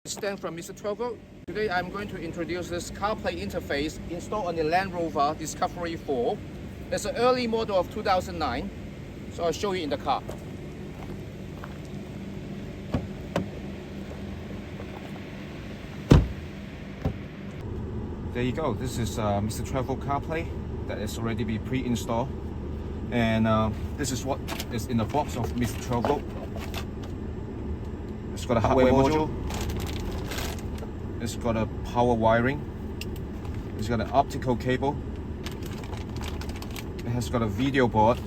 Stand from Mr. Travel. Today I'm going to introduce this CarPlay interface installed on the Land Rover Discovery 4. It's an early model of 2009, so I'll show you in the car. There you go. This is Mr. Travel CarPlay that is already been pre-installed, and this is what is in the box of Mr. Travel. It's got a hardware module. It's got a power wiring. It's got an optical cable. It has got a video board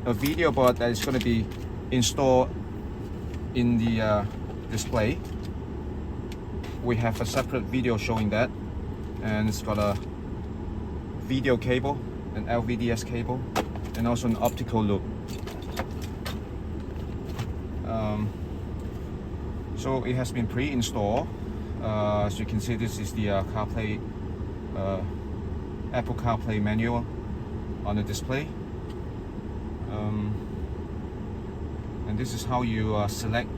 that is going to be installed in the display. We have a separate video showing that, and it's got a video cable, an LVDS cable, and also an optical loop. So it has been pre-installed. As you can see, this is the CarPlay, Apple CarPlay manual on the display, and this is how you select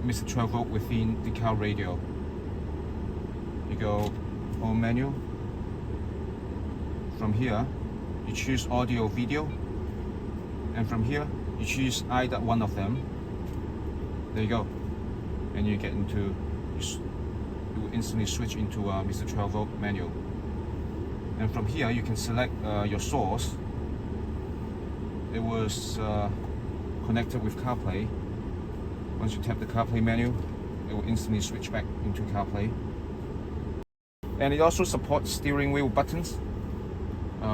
Mr. Travel within the car radio. You go home menu. From here, you choose audio, video, and from here you choose either one of them. There you go, and you get into. You will instantly switch into Mr. Travel manual, and from here you can select your source. It was connected with CarPlay. Once you tap the CarPlay menu, it will instantly switch back into CarPlay, and it also supports steering wheel buttons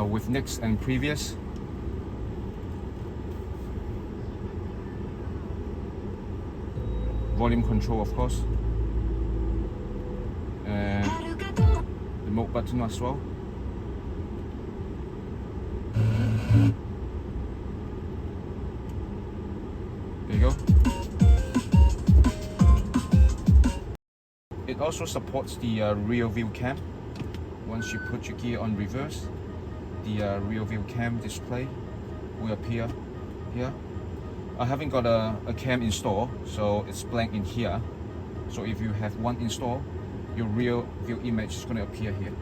with next and previous. Volume control, of course, and remote button as well. There you go. It also supports the rear view cam. Once you put your gear on reverse, the rear view cam display will appear here. I haven't got a cam installed, so it's blank in here. So if you have one installed, your rear view image is going to appear here.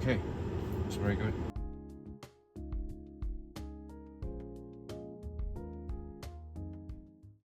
Okay, it's very good.